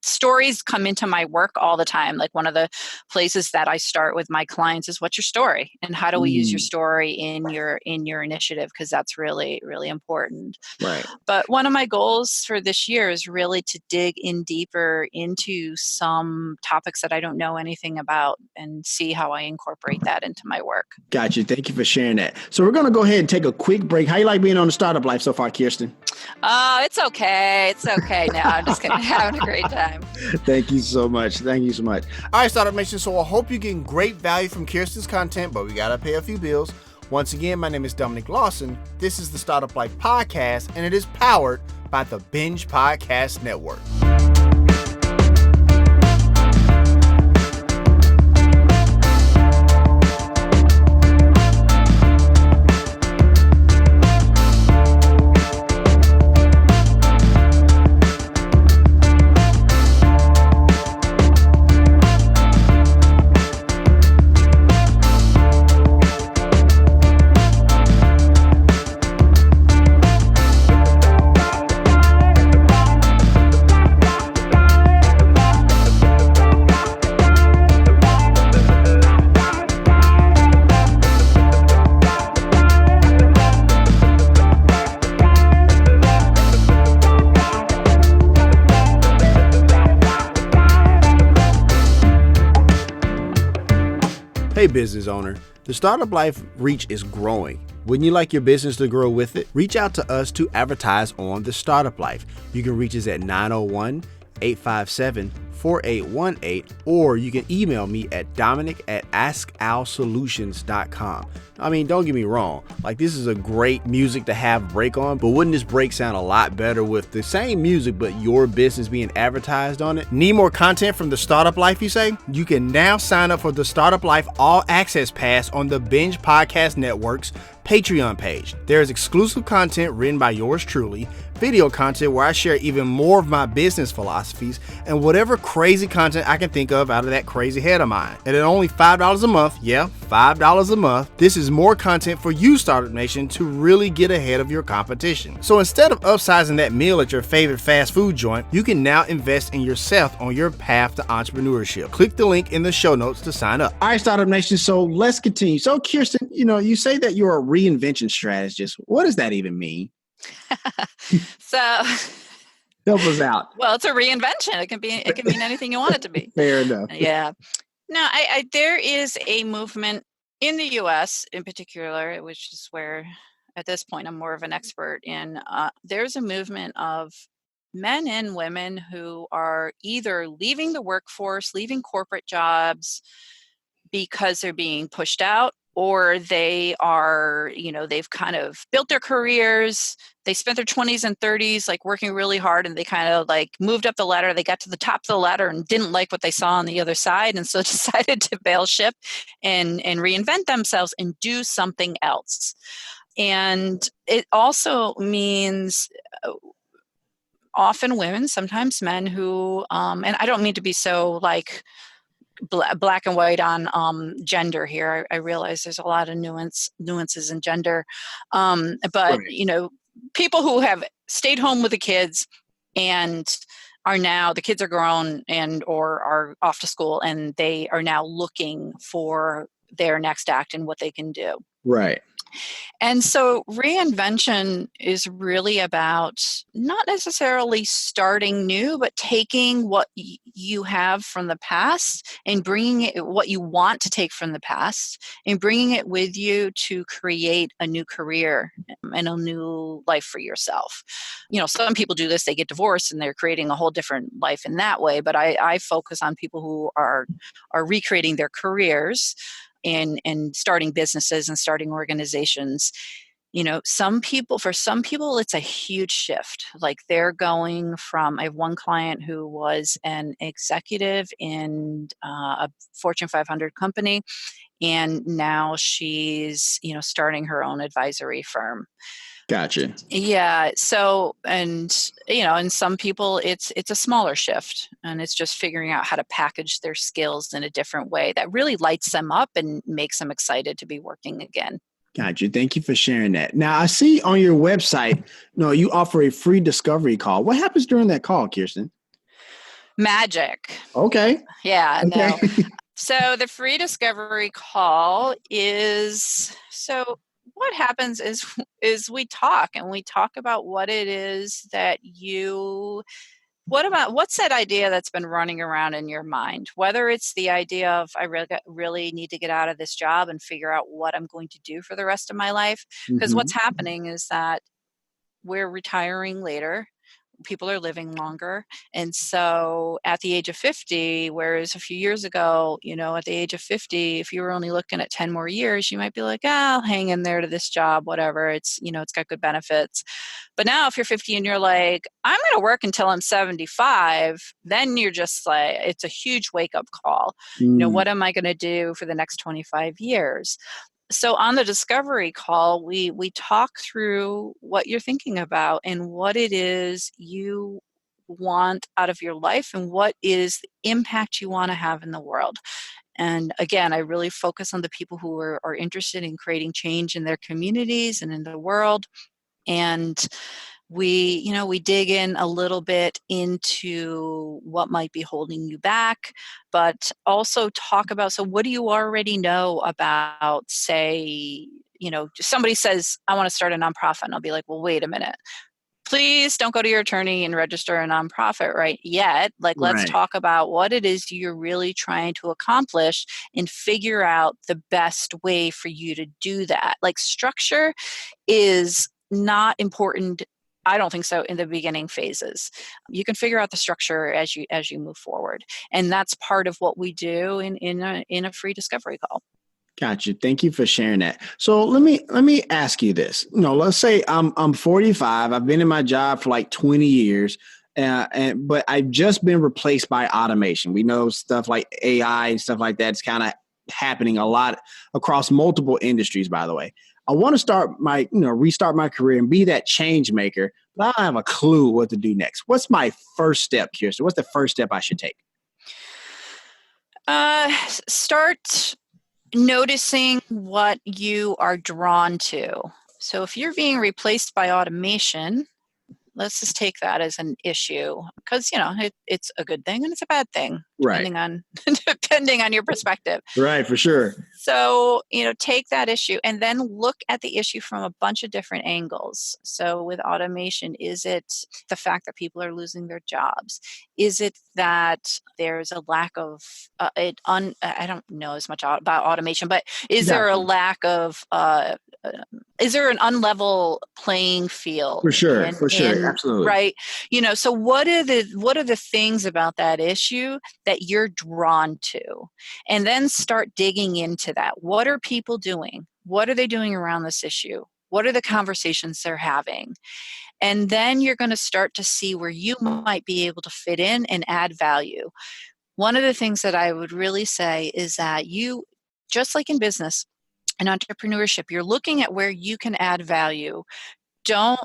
Speaker 2: stories come into my work all the time. Like one of the places that I start with my clients is, what's your story? And how do we use your story in your initiative? Because that's really, really important.
Speaker 1: Right.
Speaker 2: But one of my goals for this year is really to dig in deeper into some topics that I don't know anything about and see how I incorporate that into my work.
Speaker 1: Got you. Thank you for sharing that. So we're going to go ahead and take a quick break. How you like being on the Startup Life so far, Kirsten?
Speaker 2: Oh, it's okay. It's okay now. I'm just having a great time.
Speaker 1: Thank you so much. Thank you so much. All right, Startup Nation. So I hope you're getting great value from Kirsten's content, but we got to pay a few bills. Once again, my name is Dominic Lawson. This is the Startup Life Podcast, and it is powered by the Binge Podcast Network. Hey business owner, the Startup Life reach is growing. Wouldn't you like your business to grow with it? Reach out to us to advertise on the Startup Life. You can reach us at 901-857-4818, or you can email me at dominic@askalsolutions.com. I mean, don't get me wrong, like this is a great music to have break on, but wouldn't this break sound a lot better with the same music but your business being advertised on it? Need more content from the Startup Life, you say? You can now sign up for the Startup Life All Access Pass on the Binge Podcast Network's Patreon page. There is exclusive content written by yours truly, video content where I share even more of my business philosophies, and whatever crazy content I can think of out of that crazy head of mine. And at only $5 a month, yeah, $5 a month, this is more content for you, Startup Nation, to really get ahead of your competition. So instead of upsizing that meal at your favorite fast food joint, you can now invest in yourself on your path to entrepreneurship. Click the link in the show notes to sign up. All right, Startup Nation, so let's continue. So Kirsten, you say that you're a reinvention strategist. What does that even mean?
Speaker 2: So
Speaker 1: help us out.
Speaker 2: Well, it's a reinvention. It can mean anything you want it to be.
Speaker 1: Fair enough.
Speaker 2: Yeah. No, there is a movement in the US in particular, which is where at this point I'm more of an expert in. There's a movement of men and women who are either leaving the workforce, leaving corporate jobs because they're being pushed out, or they are, they've kind of built their careers. They spent their 20s and 30s like working really hard, and they kind of like moved up the ladder. They got to the top of the ladder and didn't like what they saw on the other side, and so decided to bail ship and reinvent themselves and do something else. And it also means often women, sometimes men who, and I don't mean to be so like black and white on gender here. I realize there's a lot of nuances in gender, but right. People who have stayed home with the kids and are now, the kids are grown and or are off to school, and they are now looking for their next act and what they can do.
Speaker 1: Right.
Speaker 2: And so reinvention is really about not necessarily starting new, but taking what you have from the past and bringing it, what you want to take from the past, and bringing it with you to create a new career and a new life for yourself. Some people do this, they get divorced and they're creating a whole different life in that way. But I focus on people who are recreating their careers and starting businesses and starting organizations. for some people, it's a huge shift. Like they're going from, I have one client who was an executive in a Fortune 500 company, and now she's, starting her own advisory firm.
Speaker 1: Gotcha.
Speaker 2: Yeah. So, and some people it's a smaller shift, and it's just figuring out how to package their skills in a different way that really lights them up and makes them excited to be working again.
Speaker 1: Gotcha. Thank you for sharing that. Now, I see on your website, you offer a free discovery call. What happens during that call, Kirsten?
Speaker 2: Magic.
Speaker 1: Okay.
Speaker 2: Yeah.
Speaker 1: Okay.
Speaker 2: No. So the free discovery call is, so what happens is we talk about what it is that what's that idea that's been running around in your mind? Whether it's the idea of I really need to get out of this job and figure out what I'm going to do for the rest of my life. Because what's happening is that we're retiring later. People are living longer. And so at the age of 50, whereas a few years ago, at the age of 50, if you were only looking at 10 more years, you might be like, I'll hang in there to this job, whatever. It's, it's got good benefits. But now if you're 50 and you're like, I'm going to work until I'm 75, then you're just like, it's a huge wake up call. What am I going to do for the next 25 years? So on the discovery call, we talk through what you're thinking about and what it is you want out of your life and what is the impact you want to have in the world. And again, I really focus on the people who are interested in creating change in their communities and in the world. And we dig in a little bit into what might be holding you back, but also talk about, so what do you already know about, say, somebody says, I want to start a nonprofit. And I'll be like, well, wait a minute. Please don't go to your attorney and register a nonprofit right yet. Like, let's talk about what it is you're really trying to accomplish and figure out the best way for you to do that. Like, structure is not important. I don't think so in the beginning phases. You can figure out the structure as you move forward. And that's part of what we do in a free discovery call.
Speaker 1: Gotcha. Thank you for sharing that. So let me ask you this. Let's say I'm 45. I've been in my job for like 20 years, but I've just been replaced by automation. We know stuff like AI and stuff like that's kind of happening a lot across multiple industries, by the way. I want to restart my career and be that change maker, but I don't have a clue what to do next. What's my first step, Kirsten? What's the first step I should take?
Speaker 2: Start noticing what you are drawn to. So if you're being replaced by automation, let's just take that as an issue, because it's a good thing and it's a bad thing, depending on your perspective.
Speaker 1: Right, for sure.
Speaker 2: So take that issue and then look at the issue from a bunch of different angles. So with automation, is it the fact that people are losing their jobs? Is it that there's a lack of I don't know as much about automation, but is there a lack of is there an unlevel playing field?
Speaker 1: For sure, absolutely.
Speaker 2: Right. So what are the things about that issue that you're drawn to? And then start digging into that. What are people doing? What are they doing around this issue? What are the conversations they're having? And then you're going to start to see where you might be able to fit in and add value. One of the things that I would really say is that you, just like in business and entrepreneurship, you're looking at where you can add value. Don't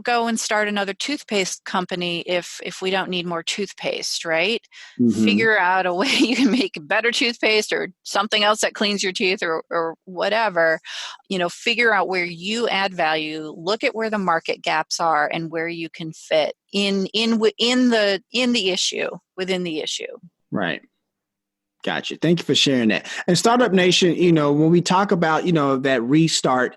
Speaker 2: go and start another toothpaste company if we don't need more toothpaste, right? Figure out a way you can make better toothpaste or something else that cleans your teeth or whatever. Figure out where you add value, look at where the market gaps are and where you can fit in the issue, within the issue. Right.
Speaker 1: Gotcha. Thank you for sharing that. And Startup Nation, when we talk about, that restart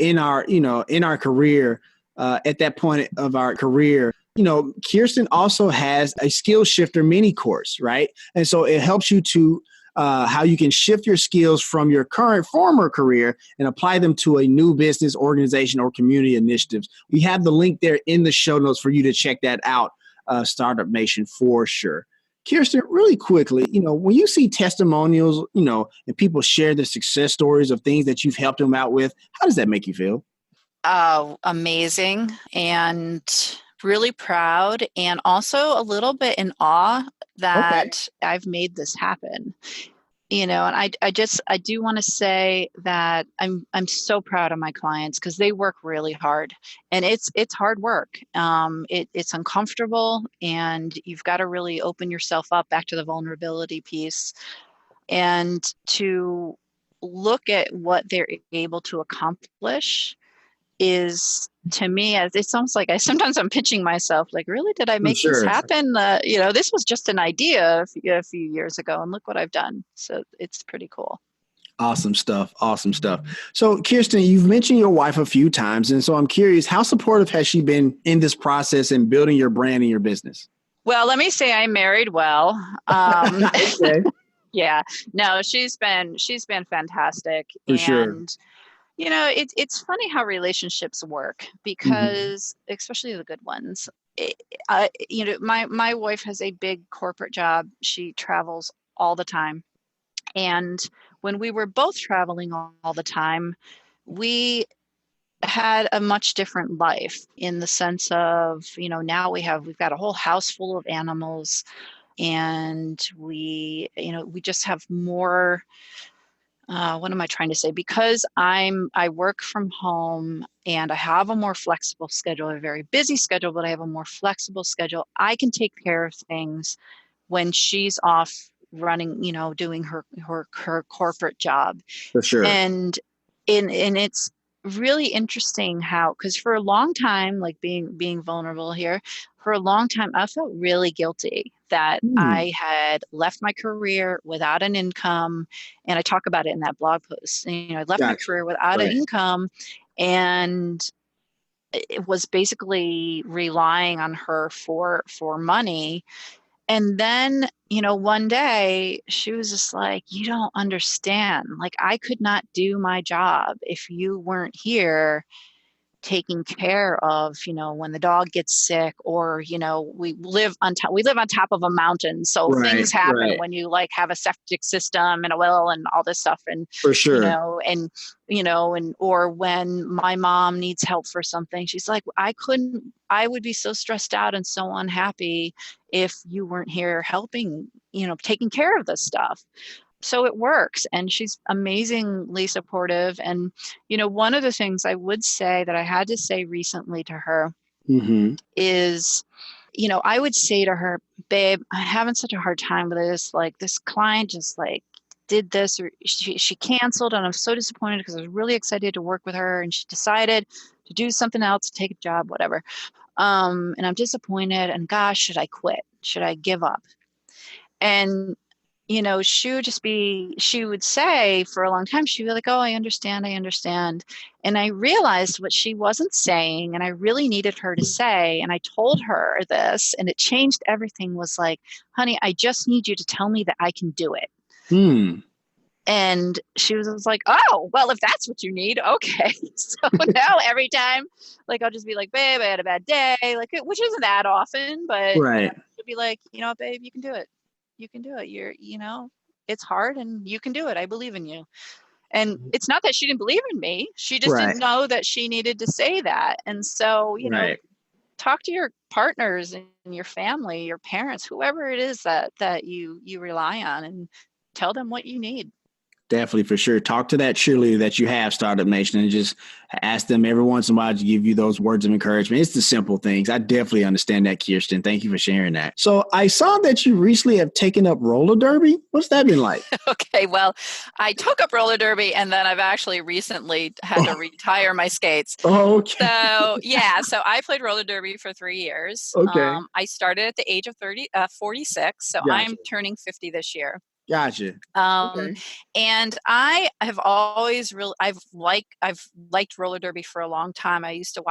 Speaker 1: in our career, at that point of our career, Kirsten also has a skill shifter mini course, right? And so it helps you to how you can shift your skills from your former career and apply them to a new business, organization, or community initiatives. We have the link there in the show notes for you to check that out, Startup Nation, for sure. Kirsten, really quickly, when you see testimonials, and people share the success stories of things that you've helped them out with, how does that make you feel?
Speaker 2: Oh, amazing and really proud, and also a little bit in awe
Speaker 1: Okay.
Speaker 2: that I've made this happen. And I do want to say that I'm so proud of my clients because they work really hard, and it's hard work. It's uncomfortable, and you've got to really open yourself up back to the vulnerability piece, and to look at what they're able to accomplish is, to me, as it's almost like sometimes I'm pitching myself like, really, did I
Speaker 1: For
Speaker 2: make this
Speaker 1: sure.
Speaker 2: happen? This was just an idea a few years ago, and look what I've done. So it's pretty cool.
Speaker 1: Awesome stuff. Awesome stuff. So, Kirsten, you've mentioned your wife a few times. And so I'm curious, how supportive has she been in this process and building your brand and your business?
Speaker 2: Well, let me say I married well.
Speaker 1: Okay.
Speaker 2: Yeah, no, she's been fantastic.
Speaker 1: For sure.
Speaker 2: And it's funny how relationships work, because especially the good ones. My wife has a big corporate job. She travels all the time. And when we were both traveling all the time, we had a much different life, in the sense of, now we've got a whole house full of animals, and we just have more. What am I trying to say? Because I work from home and I have a more flexible schedule, a very busy schedule, but I have a more flexible schedule. I can take care of things when she's off running, doing her corporate job.
Speaker 1: For sure.
Speaker 2: And it's really interesting how, because for a long time, like being vulnerable here, for a long time, I felt really guilty that I had left my career without an income. And I talk about it in that blog post. I left my career without an income, and it was basically relying on her for money. And then, one day she was just like, you don't understand. Like, I could not do my job if you weren't here taking care of, when the dog gets sick, or, we live on top of a mountain. So things happen when you like have a septic system and a well and all this stuff. And,
Speaker 1: For sure.
Speaker 2: or when my mom needs help for something, she's like, I would be so stressed out and so unhappy if you weren't here helping, taking care of this stuff. So it works. And she's amazingly supportive. And, one of the things I would say that I had to say recently to her is, I would say to her, babe, I'm having such a hard time with this. Like, this client just like did this, or she canceled, and I'm so disappointed because I was really excited to work with her, and she decided to do something else, take a job, whatever. And I'm disappointed, and gosh, should I quit? Should I give up? And she would say for a long time, she'd be like, oh, I understand. And I realized what she wasn't saying, and I really needed her to say. And I told her this, and it changed everything, was like, honey, I just need you to tell me that I can do it. And she was like, oh, well, if that's what you need, okay. So now every time, like, I'll just be like, babe, I had a bad day, like, which isn't that often, but she'll be like, babe, you can do it. You can do it. It's hard, and you can do it. I believe in you. And it's not that she didn't believe in me. She just didn't know that she needed to say that. And so, talk to your partners and your family, your parents, whoever it is that you rely on, and tell them what you need.
Speaker 1: Definitely, for sure. Talk to that cheerleader that you have, Startup Nation, and just ask them every once in a while to give you those words of encouragement. It's the simple things. I definitely understand that, Kirsten. Thank you for sharing that. So I saw that you recently have taken up roller derby. What's that been like?
Speaker 2: Okay, well, I took up roller derby, and then I've actually recently had to retire my skates.
Speaker 1: Oh, okay.
Speaker 2: So I played roller derby for 3 years.
Speaker 1: Okay.
Speaker 2: I started at the age of 46, so I'm turning 50 this year.
Speaker 1: Gotcha.
Speaker 2: And I have always I've liked roller derby for a long time. I used to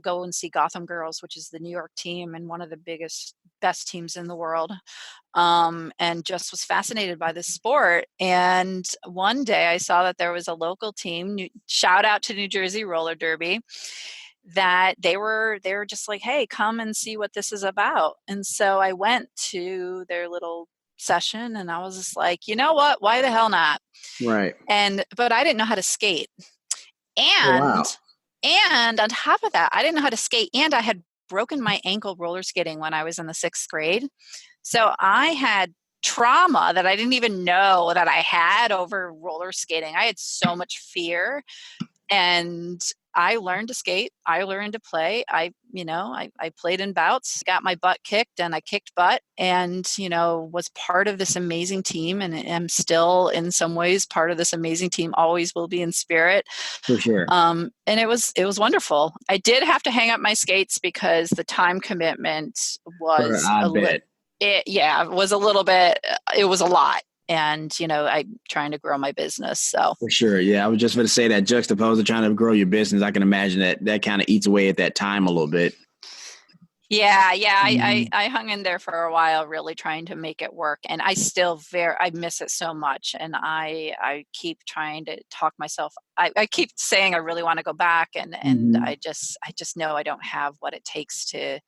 Speaker 2: go and see Gotham Girls, which is the New York team and one of the best teams in the world. And just was fascinated by this sport. And one day I saw that there was a local team, shout out to New Jersey Roller Derby. that they were just like, hey, come and see what this is about. And so I went to their little session and I was just like, you know what? Why the hell not?
Speaker 1: Right.
Speaker 2: But I didn't know how to skate.
Speaker 1: Oh, wow.
Speaker 2: And on top of that, I didn't know how to skate, and I had broken my ankle roller skating when I was in the 6th grade. So I had trauma that I didn't even know that I had over roller skating. I had so much fear, and I learned to skate. I learned to play. I played in bouts, got my butt kicked, and I kicked butt, and, was part of this amazing team, and am still in some ways part of this amazing team, always will be in spirit.
Speaker 1: For sure.
Speaker 2: And it was wonderful. I did have to hang up my skates because the time commitment was it was a little bit, it was a lot. And, I'm trying to grow my business. So
Speaker 1: for sure. Yeah. I was just going to say that juxtaposed to trying to grow your business, I can imagine that kind of eats away at that time a little bit.
Speaker 2: Yeah. I hung in there for a while, really trying to make it work. And I still I miss it so much. And I keep trying to talk myself. I keep saying I really want to go back. And I just know I don't have what it takes to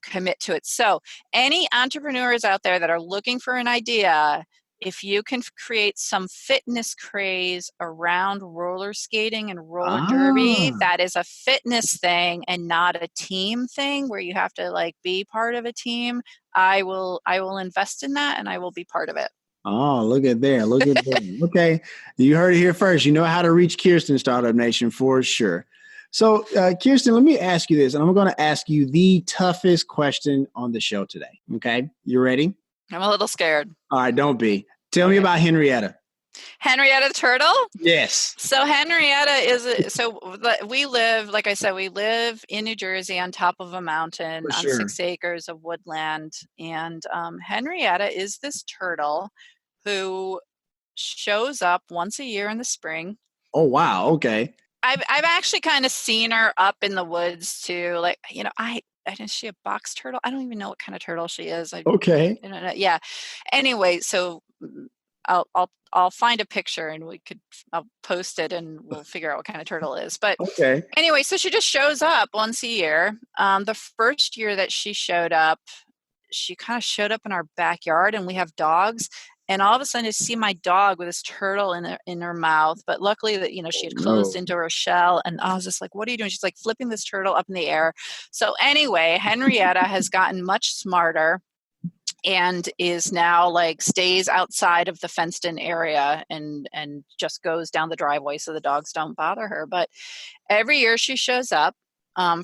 Speaker 2: commit to it. So any entrepreneurs out there that are looking for an idea, if you can create some fitness craze around roller skating and roller derby, that is a fitness thing and not a team thing where you have to be part of a team. I will invest in that and I will be part of it.
Speaker 1: Oh, look at there. Look at there. Okay. You heard it here first. You know how to reach Kirsten, Startup Nation, for sure. So, Kirsten, let me ask you this, and I'm going to ask you the toughest question on the show today. Okay. You ready?
Speaker 2: I'm a little scared.
Speaker 1: All right. Don't be. Tell me about Henrietta.
Speaker 2: Henrietta the turtle?
Speaker 1: Yes.
Speaker 2: So Henrietta we live, like I said, we live in New Jersey on top of a mountain on 6 acres of woodland. And Henrietta is this turtle who shows up once a year in the spring.
Speaker 1: Oh, wow. Okay.
Speaker 2: I've actually kind of seen her up in the woods too. Is she a box turtle? I don't even know what kind of turtle she is.
Speaker 1: Okay.
Speaker 2: I don't know. Yeah. Anyway, so I'll find a picture and I'll post it and we'll figure out what kind of turtle it is. But
Speaker 1: okay.
Speaker 2: Anyway, so she just shows up once a year. The first year that she showed up, she kind of showed up in our backyard, and we have dogs. And all of a sudden I see my dog with this turtle in her mouth. But luckily that, she had closed into her shell. And I was just like, what are you doing? She's like flipping this turtle up in the air. So anyway, Henrietta has gotten much smarter and is now stays outside of the fenced in area and just goes down the driveway so the dogs don't bother her. But every year she shows up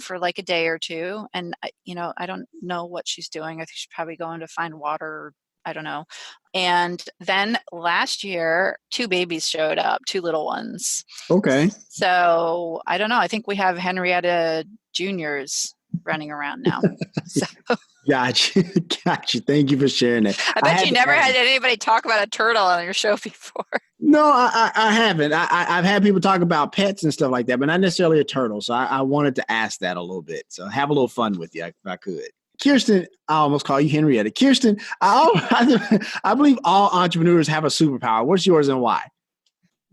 Speaker 2: for a day or two. And, I don't know what she's doing. I think she's probably going to find water. I don't know. And then last year, 2 babies showed up, 2 little ones.
Speaker 1: Okay.
Speaker 2: So I don't know. I think we have Henrietta Juniors running around now. So.
Speaker 1: Gotcha. Thank you for sharing that.
Speaker 2: I bet you never had anybody talk about a turtle on your show before.
Speaker 1: No, I haven't. I've had people talk about pets and stuff like that, but not necessarily a turtle. So I wanted to ask that a little bit. So have a little fun with you if I could. Kirsten, I almost call you Henrietta. Kirsten, I believe all entrepreneurs have a superpower. What's yours and why?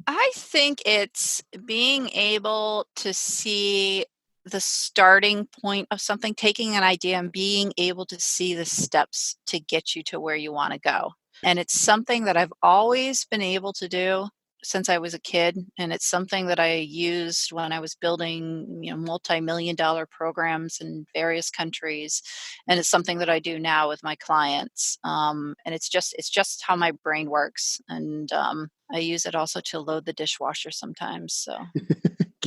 Speaker 2: I think it's being able to see the starting point of something, taking an idea and being able to see the steps to get you to where you want to go. And it's something that I've always been able to do since I was a kid. And it's something that I used when I was building, multi-million-dollar programs in various countries. And it's something that I do now with my clients. And it's just how my brain works. And I use it also to load the dishwasher sometimes. So.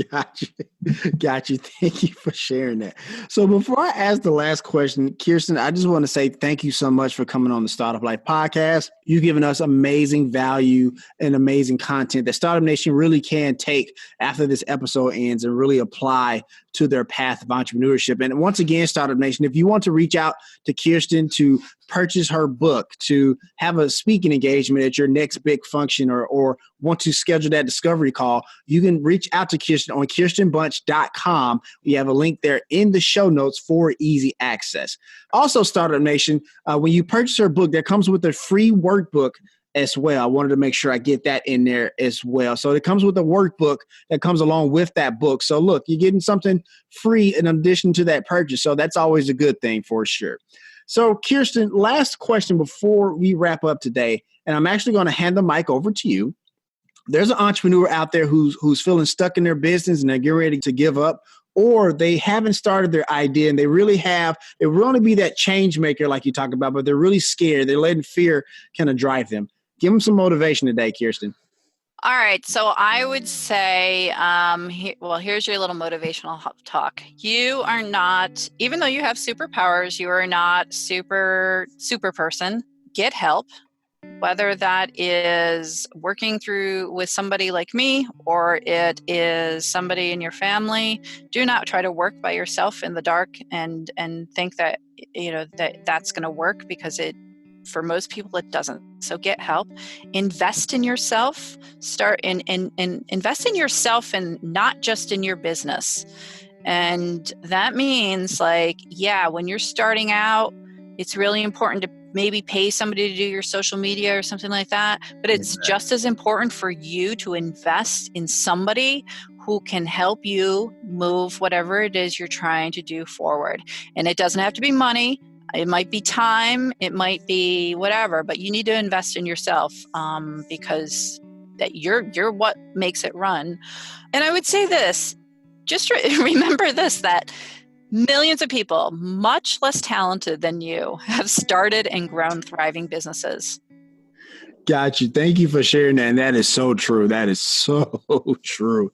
Speaker 1: Got you. Thank you for sharing that. So before I ask the last question, Kirsten, I just want to say thank you so much for coming on the Startup Life podcast. You've given us amazing value and amazing content that Startup Nation really can take after this episode ends and really apply to their path of entrepreneurship. And once again, Startup Nation, if you want to reach out to Kirsten to purchase her book, to have a speaking engagement at your next big function, or want to schedule that discovery call, you can reach out to Kirsten on kirstenbunch.com. We have a link there in the show notes for easy access. Also, Startup Nation, when you purchase her book, that comes with a free workbook as well. I wanted to make sure I get that in there as well. So it comes with a workbook that comes along with that book. So look, you're getting something free in addition to that purchase. So that's always a good thing for sure. So Kirsten, last question before we wrap up today, and I'm actually going to hand the mic over to you. There's an entrepreneur out there who's feeling stuck in their business and they're getting ready to give up, or they haven't started their idea and they really want to be that change maker like you talked about, but they're really scared. They're letting fear kind of drive them. Give them some motivation today, Kirsten.
Speaker 2: All right. So I would say, here's your little motivational talk. You are not, even though you have superpowers, you are not super person. Get help. Whether that is working through with somebody like me or it is somebody in your family, do not try to work by yourself in the dark and think that that's going to work, because for most people it doesn't. So get help. Invest in yourself. Start in invest in yourself and not just in your business. And that means when you're starting out, it's really important to maybe pay somebody to do your social media or something like that. But it's just as important for you to invest in somebody who can help you move whatever it is you're trying to do forward. And it doesn't have to be money. It might be time. It might be whatever. But you need to invest in yourself because that you're what makes it run. And I would say this, just remember this, that millions of people, much less talented than you, have started and grown thriving businesses.
Speaker 1: Got you. Thank you for sharing that. And that is so true. That is so true.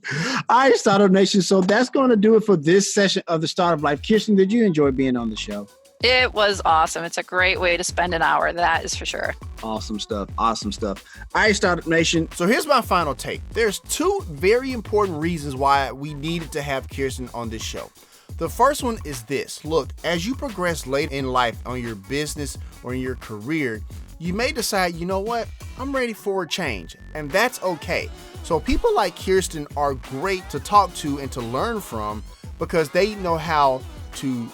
Speaker 1: All right, Startup Nation. So that's going to do it for this session of the Startup Life. Kirsten, did you enjoy being on the show?
Speaker 2: It was awesome. It's a great way to spend an hour. That is for sure.
Speaker 1: Awesome stuff. Awesome stuff. All right, Startup Nation. So here's my final take. There's two very important reasons why we needed to have Kirsten on this show. The first one is this. Look, as you progress late in life on your business or in your career, you may decide, you know what, I'm ready for a change, and that's okay. So people like Kirsten are great to talk to and to learn from, because they know how to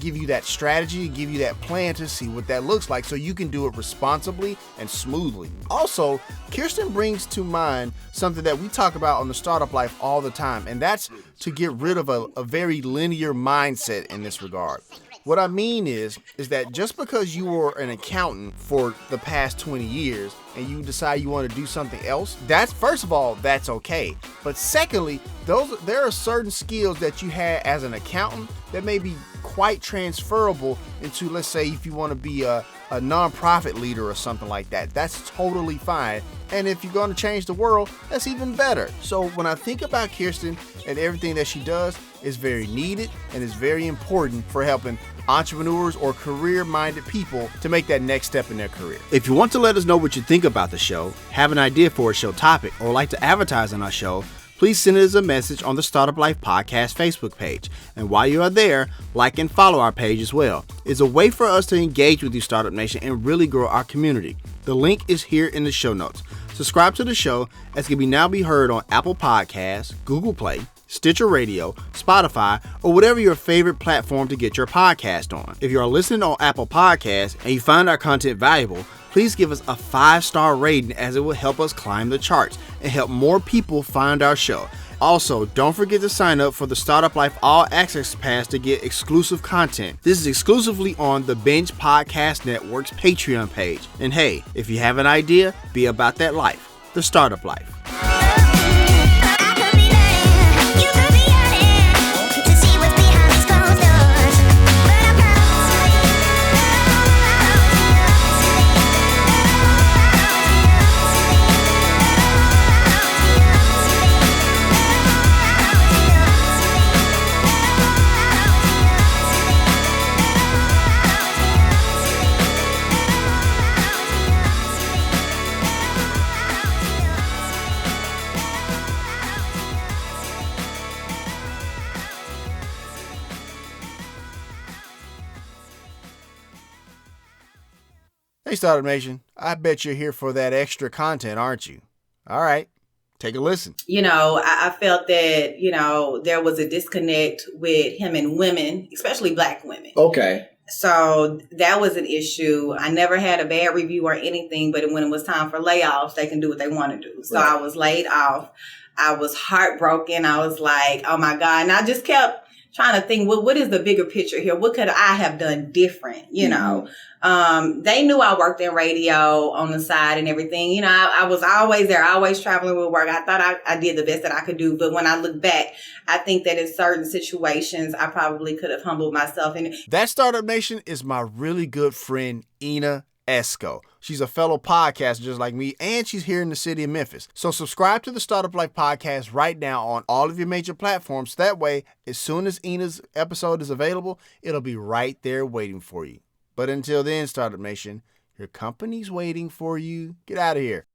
Speaker 1: give you that strategy, give you that plan to see what that looks like so you can do it responsibly and smoothly. Also, Kirsten brings to mind something that we talk about on the Startup Life all the time, and that's to get rid of a very linear mindset in this regard. What I mean is that just because you were an accountant for the past 20 years and you decide you want to do something else, that's, first of all, that's okay. But secondly, there are certain skills that you had as an accountant that may be quite transferable into, let's say, if you want to be a nonprofit leader or something like that. That's totally fine. And if you're going to change the world, that's even better. So when I think about Kirsten and everything that she does, is very needed and is very important for helping entrepreneurs or career-minded people to make that next step in their career. If you want to let us know what you think about the show, have an idea for a show topic, or like to advertise on our show, please send us a message on the Startup Life Podcast Facebook page. And while you are there, like and follow our page as well. It's a way for us to engage with you, Startup Nation, and really grow our community. The link is here in the show notes. Subscribe to the show, as can now be heard on Apple Podcasts, Google Play, Stitcher Radio, Spotify, or whatever your favorite platform to get your podcast on. If you are listening on Apple Podcasts and you find our content valuable, please give us a 5-star rating, as it will help us climb the charts and help more people find our show. Also, don't forget to sign up for the Startup Life All Access Pass to get exclusive content. This is exclusively on the Bench Podcast Network's Patreon page. And hey, if you have an idea, be about that life. The Startup Life. Hey, Startup Nation, I bet you're here for that extra content, aren't you? All right, take a listen.
Speaker 5: I felt that, there was a disconnect with him and women, especially Black women.
Speaker 1: Okay.
Speaker 5: So that was an issue. I never had a bad review or anything, but when it was time for layoffs, they can do what they want to do. So
Speaker 1: Right.
Speaker 5: I was laid off. I was heartbroken. I was like, oh my God. And I just kept trying to think, well, what is the bigger picture here? What could I have done different? You know, they knew I worked in radio on the side and everything. You know, I was always there, always traveling with work. I thought I did the best that I could do. But when I look back, I think that in certain situations, I probably could have humbled myself. And
Speaker 1: That Startup Nation is my really good friend, Ina Esco. She's a fellow podcaster just like me, and she's here in the city of Memphis. So subscribe to the Startup Life podcast right now on all of your major platforms. That way, as soon as Ina's episode is available, it'll be right there waiting for you. But until then, Startup Nation, your company's waiting for you. Get out of here.